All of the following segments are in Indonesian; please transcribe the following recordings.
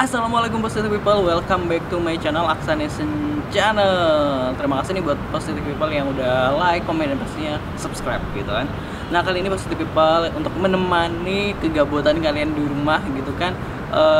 Assalamualaikum positive people, welcome back to my channel Aksanation Channel. Terima kasih nih buat positive people yang udah like, komen, dan pastinya subscribe gitu kan. Nah kali ini positive people untuk menemani kegabutan kalian di rumah gitu kan.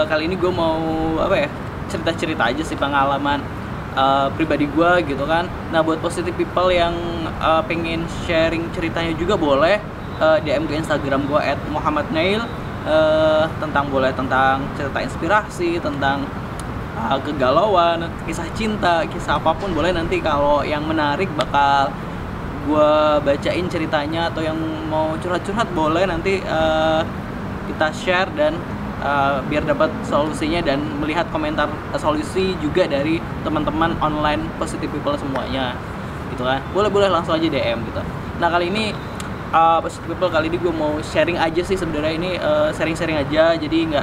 Kali ini gue mau cerita-cerita aja sih pengalaman pribadi gue gitu kan. Nah buat positive people yang pengen sharing ceritanya juga boleh DM ke Instagram gue @muhammadnail. Tentang cerita inspirasi, tentang kegalauan, kisah cinta, kisah apapun boleh. Nanti kalau yang menarik bakal gue bacain ceritanya, atau yang mau curhat-curhat boleh nanti kita share dan biar dapat solusinya dan melihat komentar solusi juga dari teman-teman online positive people semuanya gitu kan. Boleh langsung aja DM gitu. Nah kali ini positive people kali ini gue mau sharing aja sih sebenarnya. Ini sharing-sharing aja, jadi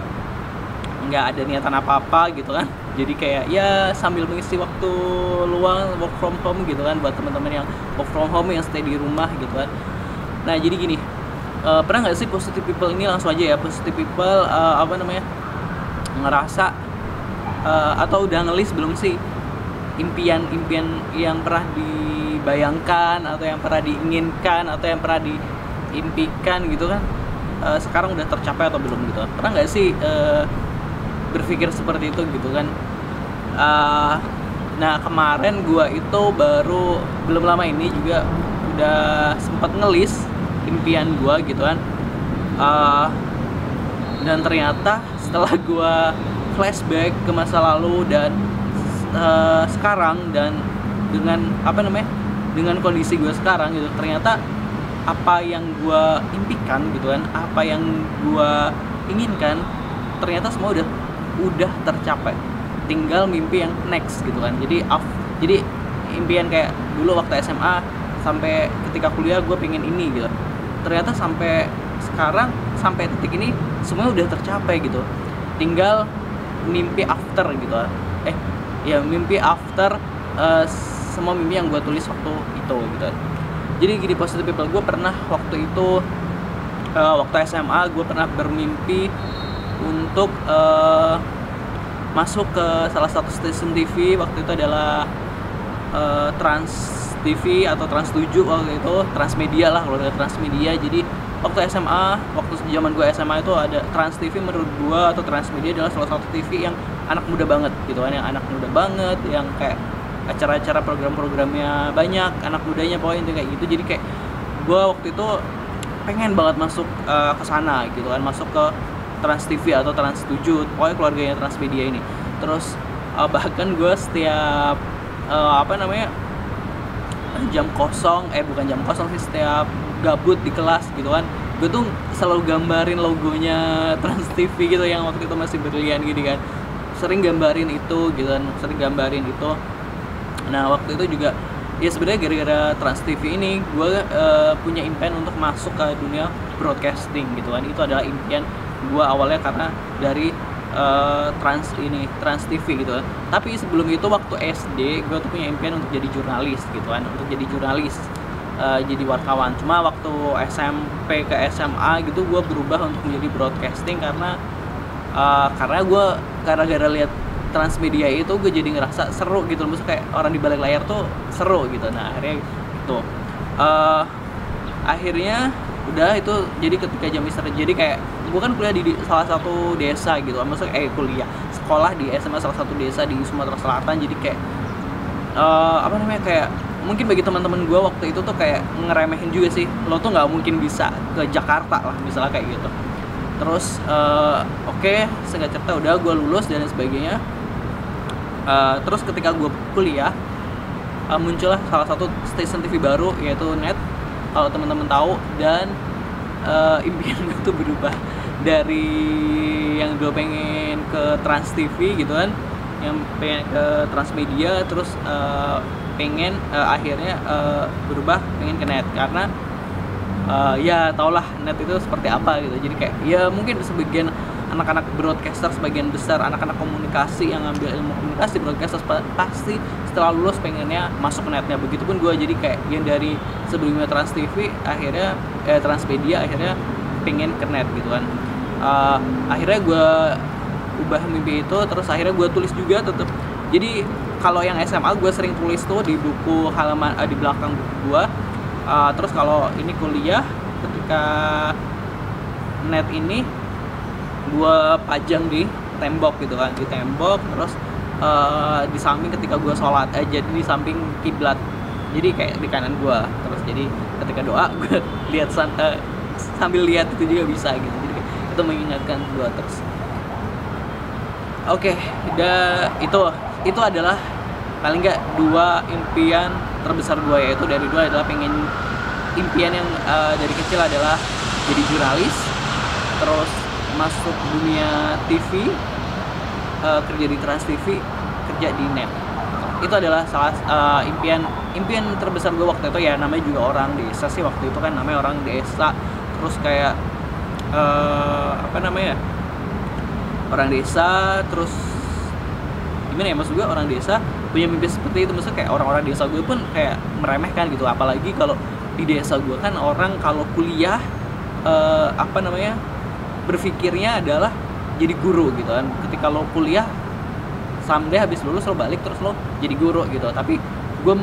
nggak ada niatan apa-apa gitu kan. Jadi kayak ya sambil mengisi waktu luang, work from home gitu kan, buat teman-teman yang work from home yang stay di rumah gitu kan. Nah jadi gini, pernah nggak sih positive people ini, langsung aja ya, positive people ngerasa atau udah ngelis belum sih impian-impian yang pernah dibayangkan, atau yang pernah diinginkan, atau yang pernah diimpikan gitu kan, sekarang udah tercapai atau belum gitu. Pernah nggak sih berpikir seperti itu gitu kan. Nah kemarin gua itu belum lama ini juga udah sempat ngelis impian gua gitu kan. Dan ternyata setelah gua flashback ke masa lalu dan sekarang, dan dengan dengan kondisi gue sekarang gitu, ternyata apa yang gue impikan gitu kan, apa yang gue inginkan, ternyata semua udah tercapai. Tinggal mimpi yang next gitu kan. Jadi impian kayak dulu waktu SMA sampai ketika kuliah gue pengen ini gitu, ternyata sampai sekarang, sampai detik ini semuanya udah tercapai gitu. Tinggal mimpi after gitu mimpi after semua mimpi yang gue tulis waktu itu gitu. Jadi gini positive people, gue pernah waktu itu waktu SMA gue pernah bermimpi untuk masuk ke salah satu stasiun TV. Waktu itu adalah Trans TV atau Trans 7 waktu itu, Transmedia lah kalau ada Transmedia. Jadi waktu zaman gue SMA itu ada Trans TV. Menurut gue atau Transmedia adalah salah satu TV yang anak muda banget gitu kan, yang kayak acara-acara program-programnya banyak anak mudanya, pokoknya kayak gitu. Jadi kayak gue waktu itu pengen banget masuk ke sana gitu kan, masuk ke Trans TV atau Trans 7, pokoknya keluarganya Transmedia ini. Terus bahkan gue setiap bukan jam kosong sih, setiap gabut di kelas gitu kan, gue tuh selalu gambarin logonya Trans TV gitu, yang waktu itu masih berlian gitu kan, sering gambarin itu. Nah waktu itu juga ya sebenarnya gara-gara Trans TV ini gue punya impian untuk masuk ke dunia broadcasting gitu kan. Itu adalah impian gue awalnya karena dari Trans TV gitu kan. Tapi sebelum itu waktu SD gue tuh punya impian untuk jadi jurnalis gitu kan, jadi wartawan. Cuma waktu SMP ke SMA gitu gue berubah untuk menjadi broadcasting karena gue gara-gara lihat Transmedia itu gue jadi ngerasa seru gitu, maksudnya kayak orang di balik layar tuh seru gitu. Nah akhirnya gitu, akhirnya udah itu. Jadi ketika jam istirahat, jadi kayak gue kan kuliah di salah satu desa gitu, maksudnya sekolah di SMA salah satu desa di Sumatera Selatan. Jadi kayak kayak mungkin bagi teman-teman gue waktu itu tuh kayak ngeremehin juga sih, lo tuh nggak mungkin bisa ke Jakarta lah misalnya kayak gitu. Terus singkat cerita udah gue lulus dan sebagainya. Terus ketika gue kuliah muncullah salah satu stasiun TV baru, yaitu NET, kalau teman-teman tahu. Dan impian gue tuh berubah dari yang gue pengen ke Trans TV gitu kan, yang pengen ke Transmedia, terus akhirnya berubah pengen ke NET karena ya taulah NET itu seperti apa gitu. Jadi kayak ya mungkin sebagian anak-anak broadcaster, sebagian besar anak-anak komunikasi yang ngambil ilmu komunikasi broadcaster pasti setelah lulus pengennya masuk ke NET-nya. Begitupun gue, jadi kayak yang dari sebelumnya Trans TV akhirnya Transmedia akhirnya pengen ke NET gitu kan. Akhirnya gue ubah mimpi itu, terus akhirnya gue tulis juga tetap. Jadi kalau yang SMA gue sering tulis tuh di buku halaman di belakang buku gue. Terus kalau ini kuliah, ketika net ini gue pajang di tembok gitu kan, di tembok. Terus di samping ketika gue sholat, jadi di samping kiblat, jadi kayak di kanan gue. Terus jadi ketika doa gue lihat sambil lihat itu juga bisa gitu. Jadi itu mengingatkan gue terus. Oke, itu adalah paling nggak 2 impian terbesar gue, yaitu dari 2 adalah pengen impian yang dari kecil adalah jadi jurnalis, terus masuk dunia TV, kerja di Trans TV, kerja di net. Itu adalah salah impian terbesar gue waktu itu. Ya namanya juga orang desa sih waktu itu kan, namanya orang desa. Terus kayak orang desa, terus gimana ya, maksud gue orang desa punya mimpi seperti itu. Maksudnya kayak orang-orang desa gue pun kayak meremehkan gitu, apalagi kalau di desa gue kan orang kalau kuliah berpikirnya adalah jadi guru gitu kan. Ketika lo kuliah someday habis lulus lo balik terus lo jadi guru gitu. Tapi gue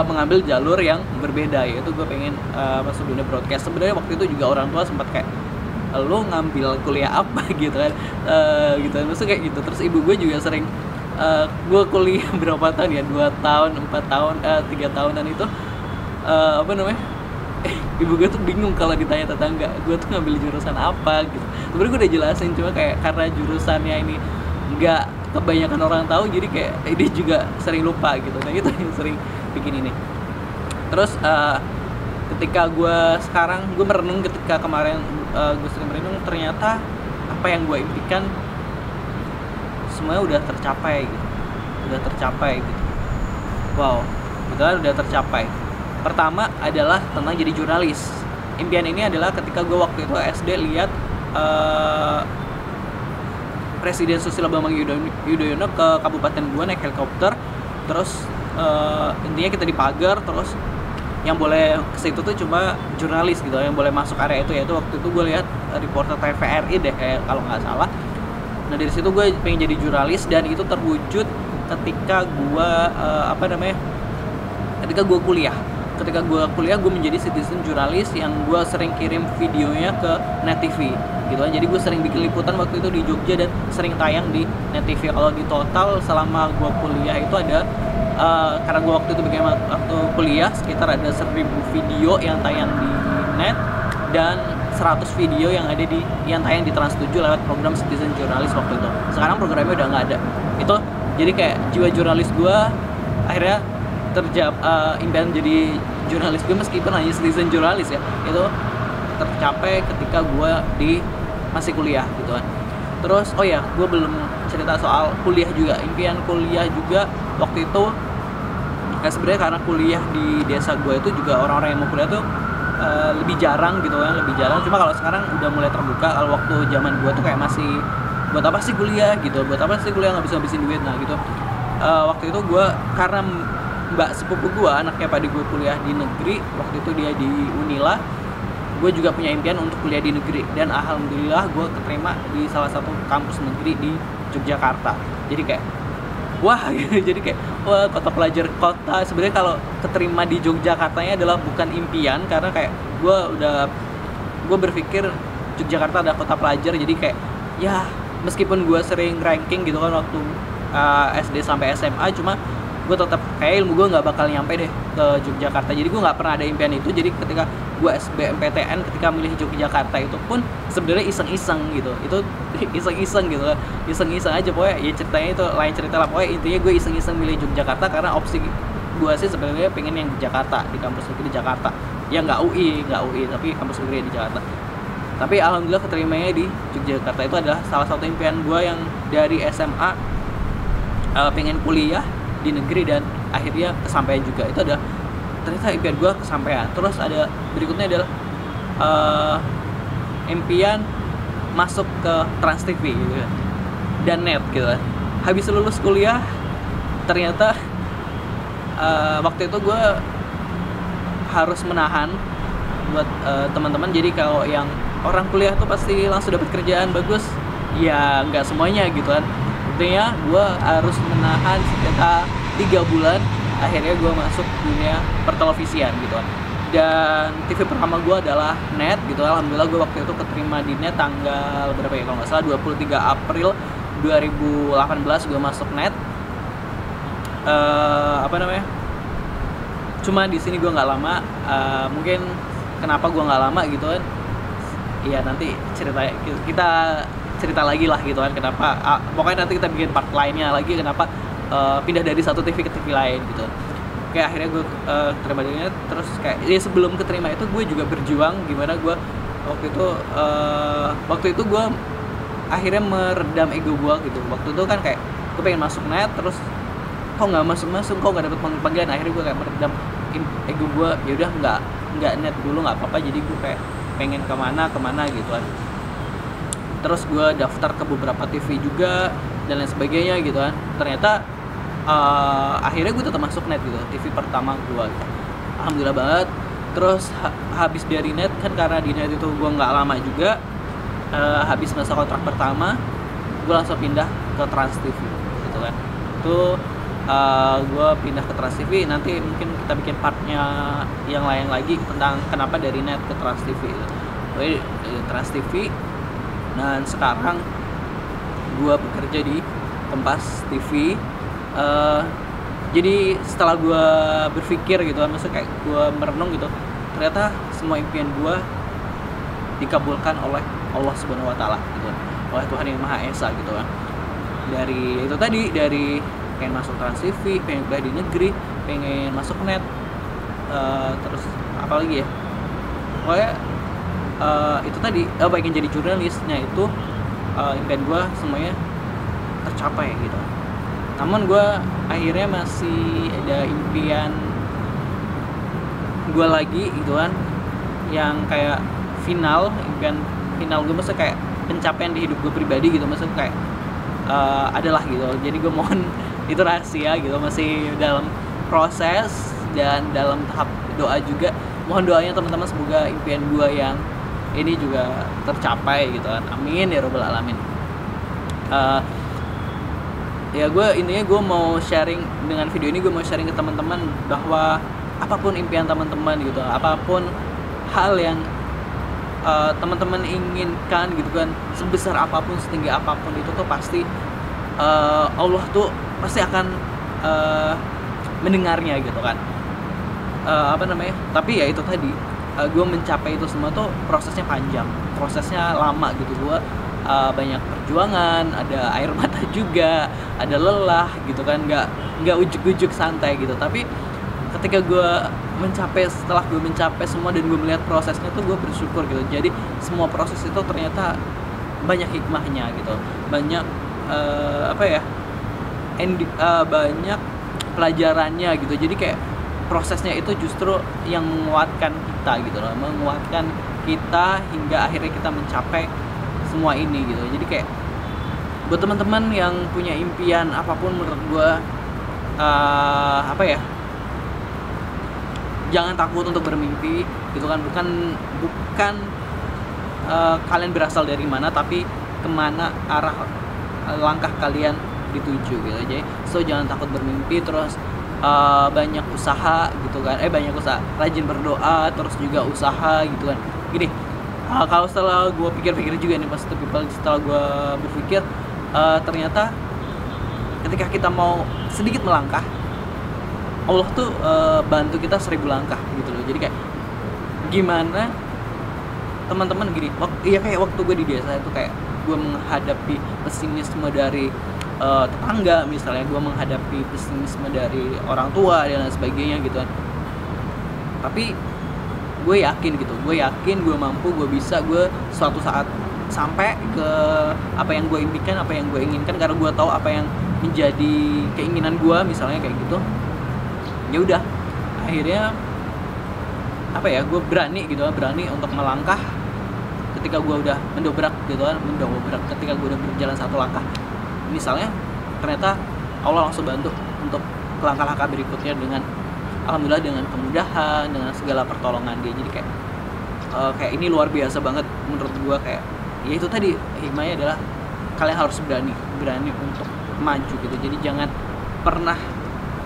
mengambil jalur yang berbeda, yaitu gue pengen masuk dunia broadcast. Sebenarnya waktu itu juga orang tua sempat kayak, lo ngambil kuliah apa gitu kan, gitu. Maksudnya kayak gitu. Terus ibu gue juga sering, gue kuliah berapa tahun ya, 2 tahun, 4 tahun, 3 tahunan itu ibu gue tuh bingung kalau ditanya tetangga gue tuh ngambil jurusan apa gitu. Sebenarnya gue udah jelasin, cuma kayak karena jurusannya ini nggak kebanyakan orang tahu, jadi kayak dia juga sering lupa gitu. Nah itu yang sering bikin ini. Terus ketika gue sekarang gue merenung, ketika kemarin gue sering merenung, ternyata apa yang gue impikan semuanya udah tercapai gitu. Wow, betul, udah tercapai. Pertama adalah tentang jadi jurnalis. Impian ini adalah ketika gue waktu itu SD lihat Presiden Susilo Bambang Yudhoyono ke kabupaten gue naik helikopter. Terus intinya kita dipagar, terus yang boleh ke situ tuh cuma jurnalis gitu, yang boleh masuk area itu. Yaitu waktu itu gue lihat reporter TVRI deh kayak kalau nggak salah. Nah dari situ gue pengen jadi jurnalis, dan itu terwujud ketika gue ketika gue kuliah gue menjadi citizen jurnalis yang gue sering kirim videonya ke Net TV gitu kan. Jadi gue sering bikin liputan waktu itu di Jogja dan sering tayang di Net TV. Kalau di total selama gue kuliah itu ada karena gue waktu itu bikin waktu kuliah sekitar ada 1000 video yang tayang di net, dan 100 video yang tayang di Trans 7 lewat program citizen jurnalis waktu itu. Sekarang programnya udah nggak ada. Itu jadi kayak jiwa jurnalis gue akhirnya impian jadi jurnalis gue meskipun hanya citizen jurnalis ya, itu tercapai ketika gue masih kuliah gitu kan. Terus gue belum cerita soal kuliah juga. Impian kuliah juga waktu itu sebenarnya karena kuliah di desa gue itu juga orang-orang yang mau kuliah tuh lebih jarang gitu kan, lebih jarang. Cuma kalau sekarang udah mulai terbuka. Kalau waktu zaman gue tuh kayak masih buat apa sih kuliah gitu, nggak bisa habisin duit. Nah gitu, waktu itu gue karena mbak sepupu gue anaknya pada gue kuliah di negeri, waktu itu dia di Unila, gue juga punya impian untuk kuliah di negeri, dan alhamdulillah gue keterima di salah satu kampus negeri di Yogyakarta. Jadi kayak wah gitu. Jadi kayak wah, kota sebenarnya kalau keterima di Yogyakartanya adalah bukan impian, karena kayak gue berpikir Yogyakarta ada kota pelajar. Jadi kayak ya meskipun gue sering ranking gitu kan waktu SD sampai SMA, cuma gue tetap kayak ilmu gue nggak bakal nyampe deh ke Yogyakarta. Jadi gue nggak pernah ada impian itu. Jadi ketika gue SBMPTN, ketika milih Yogyakarta itu pun sebenarnya iseng-iseng gitu. Itu iseng-iseng gitu kan, iseng-iseng aja pokoknya. Ya ceritanya itu lain cerita lah, pokoknya intinya gue iseng-iseng milih Yogyakarta karena opsi gue sih sebenarnya pengen yang di Jakarta, di kampus negeri di Jakarta. Ya nggak UI tapi kampus negeri di Jakarta. Tapi alhamdulillah keterimanya di Yogyakarta. Itu adalah salah satu impian gue yang dari SMA pengen kuliah di negeri, dan akhirnya kesampaian juga. Itu ada ternyata impian gue kesampaian. Terus ada berikutnya adalah impian masuk ke Trans TV gitu kan, dan net gitu kan. Habis lulus kuliah ternyata waktu itu gue harus menahan buat teman-teman. Jadi kalau yang orang kuliah tuh pasti langsung dapat kerjaan bagus, ya nggak semuanya gitu kan. Intinya gue harus menahan sekitar 3 bulan, akhirnya gue masuk dunia pertelevisian gitu kan. Dan TV pertama gue adalah NET gitu. Alhamdulillah gue waktu itu keterima di NET tanggal berapa ya, kalau nggak salah 23 April 2018 gue masuk NET. Cuma di sini gue nggak lama. Mungkin kenapa gue nggak lama gitu kan, ya nanti kita cerita lagi lah gitu kan, kenapa pokoknya nanti kita bikin part lainnya lagi kenapa pindah dari satu TV ke TV lain gitu. Oke, akhirnya gue terima di NET. Terus kayak ya sebelum keterima itu gue juga berjuang gimana gue waktu itu gue akhirnya meredam ego gue gitu. Waktu itu kan kayak gue pengen masuk NET, terus kok nggak masuk, kok nggak dapet panggilan. Akhirnya gue kayak meredam ego gue, ya udah nggak NET dulu, nggak apa-apa. Jadi gue kayak pengen kemana gitu kan. Terus gue daftar ke beberapa TV juga dan lain sebagainya gitu kan. Ternyata akhirnya gue tetap masuk NET gitu, TV pertama gue gitu. Alhamdulillah banget. Terus habis dari NET kan, karena di NET itu gue nggak lama juga, habis masa kontrak pertama gue langsung pindah ke Trans TV gitu kan. Itu gue pindah ke Trans TV, nanti mungkin kita bikin partnya yang lain lagi tentang kenapa dari NET ke Trans TV gitu. Jadi Trans TV, dan sekarang gue bekerja di Kompas TV. Jadi setelah gue berpikir gitu kan, maksudnya kayak gue merenung gitu, ternyata semua impian gue dikabulkan oleh Allah Subhanahu Wa Taala gitu, oleh Tuhan yang Maha Esa gitu kan. Dari itu tadi, dari pengen masuk Trans TV, pengen kuliah di negeri, pengen masuk NET, terus apa lagi ya, pokoknya itu tadi pengen jadi jurnalisnya itu impian gue semuanya tercapai gitu. Namun gue akhirnya masih ada impian gue lagi gitu kan, yang kayak impian final gue, maksudnya kayak pencapaian di hidup gue pribadi gitu, maksudnya kayak adalah gitu. Jadi gue mohon itu rahasia gitu, masih dalam proses dan dalam tahap doa juga. Mohon doanya teman-teman, semoga impian gue yang ini juga tercapai gitu kan, amin ya robbal alamin. Ya intinya gue mau sharing dengan video ini, gue mau sharing ke teman-teman bahwa apapun impian teman-teman gitu, apapun hal yang teman-teman inginkan gitu kan, sebesar apapun, setinggi apapun itu tuh pasti Allah tuh pasti akan mendengarnya gitu kan. Tapi ya itu tadi, gue mencapai itu semua tuh prosesnya panjang, prosesnya lama gitu. Gue banyak perjuangan, ada air mata juga, ada lelah gitu kan, nggak ujuk-ujuk santai gitu. Tapi ketika setelah gue mencapai semua dan gue melihat prosesnya tuh, gue bersyukur gitu. Jadi semua proses itu ternyata banyak hikmahnya gitu, banyak banyak pelajarannya gitu. Jadi kayak prosesnya itu justru yang menguatkan kita gitu loh, menguatkan kita hingga akhirnya kita mencapai semua ini gitu. Jadi kayak buat teman-teman yang punya impian apapun, menurut gue jangan takut untuk bermimpi gitu kan. Bukan kalian berasal dari mana, tapi kemana arah langkah kalian dituju gitu aja. So jangan takut bermimpi, terus banyak usaha gitu kan, rajin berdoa, terus juga usaha gitu kan. Gini, kalau setelah gue pikir-pikir juga nih, setelah gue berpikir, ternyata ketika kita mau sedikit melangkah, Allah tuh bantu kita 1000 langkah gitu loh. Jadi kayak gimana teman-teman gini, kayak waktu gue di desa itu, kayak gue menghadapi pesimisme dari tetangga misalnya, gue menghadapi pesimisme dari orang tua dan lain sebagainya gitu kan. Tapi gue yakin gue mampu, gue bisa, gue suatu saat sampai ke apa yang gue impikan, apa yang gue inginkan, karena gue tahu apa yang menjadi keinginan gue misalnya kayak gitu. Ya udah, akhirnya gue berani untuk melangkah. Ketika gue udah mendobrak ketika gue udah berjalan satu langkah misalnya, ternyata Allah langsung bantu untuk langkah-langkah berikutnya dengan alhamdulillah, dengan kemudahan, dengan segala pertolongan dia. Jadi kayak ini luar biasa banget menurut gue. Kayak ya itu tadi, hikmahnya adalah kalian harus berani untuk maju gitu. Jadi jangan pernah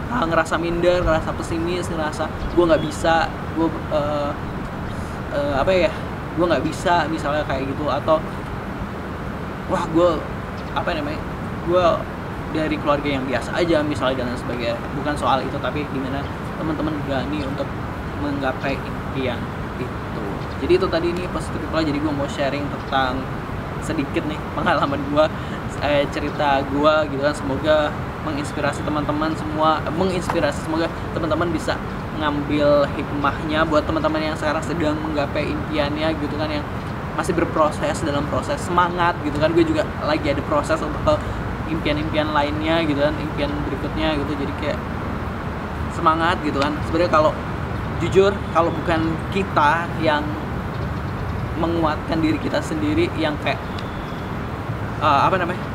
ngerasa minder, ngerasa pesimis, ngerasa gue nggak bisa, gue gue nggak bisa misalnya kayak gitu, atau wah gue gue dari keluarga yang biasa aja misalnya dan sebagainya. Bukan soal itu, tapi gimana teman-teman berani untuk menggapai impian itu. Jadi itu tadi nih positif people. Jadi gue mau sharing tentang sedikit nih pengalaman gue, cerita gue gitu kan. Semoga menginspirasi teman-teman semua, semoga teman-teman bisa ngambil hikmahnya buat teman-teman yang sekarang sedang menggapai impiannya gitu kan, yang masih berproses dalam proses. Semangat gitu kan, gue juga lagi ada proses untuk ke impian-impian lainnya gitu kan, impian berikutnya gitu. Jadi kayak semangat gitu kan. Sebenarnya kalau jujur, kalau bukan kita yang menguatkan diri kita sendiri, yang kayak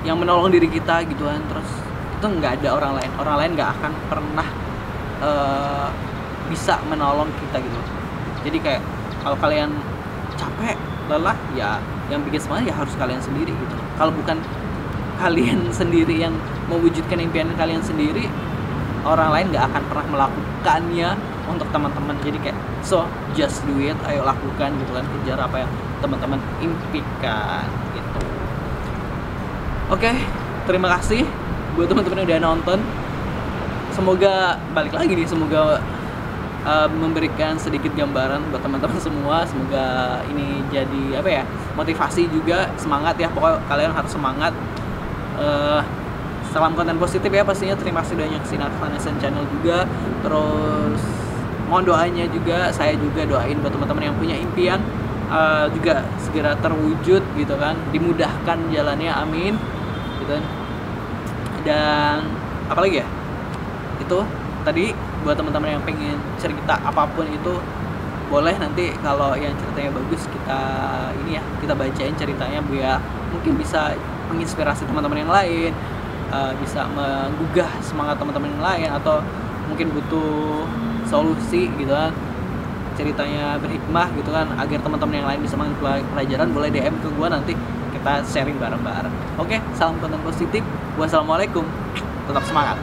yang menolong diri kita gitu kan, terus itu nggak ada orang lain nggak akan pernah bisa menolong kita gitu. Jadi kayak kalau kalian capek, lelah, ya yang bikin semangat ya harus kalian sendiri gitu. Kalau bukan kalian sendiri yang mewujudkan impian kalian sendiri, orang lain nggak akan pernah melakukannya untuk teman-teman. Jadi kayak so just do it, ayo lakukan gitu kan, kejar apa yang teman-teman impikan gitu. Oke, terima kasih buat teman-teman yang udah nonton. Semoga balik lagi nih, semoga memberikan sedikit gambaran buat teman-teman semua. Semoga ini jadi motivasi juga, semangat ya. Pokoknya kalian harus semangat. Salam konten positif ya pastinya. Terima kasih udah nyaksiin Aksan Channel juga. Terus mohon doanya juga, saya juga doain buat teman-teman yang punya impian juga segera terwujud gitu kan, dimudahkan jalannya, amin gitu kan. Dan apalagi ya, itu tadi buat teman-teman yang pengen cerita apapun itu boleh, nanti kalau yang ceritanya bagus kita bacain ceritanya biar mungkin bisa menginspirasi teman-teman yang lain, bisa menggugah semangat teman-teman yang lain, atau mungkin butuh solusi gitu kan, ceritanya berhikmah gitu kan, agar teman-teman yang lain bisa mengambil pelajaran, boleh DM ke gue, nanti kita sharing bareng-bareng. Oke, salam konten positif. Wassalamualaikum, tetap semangat.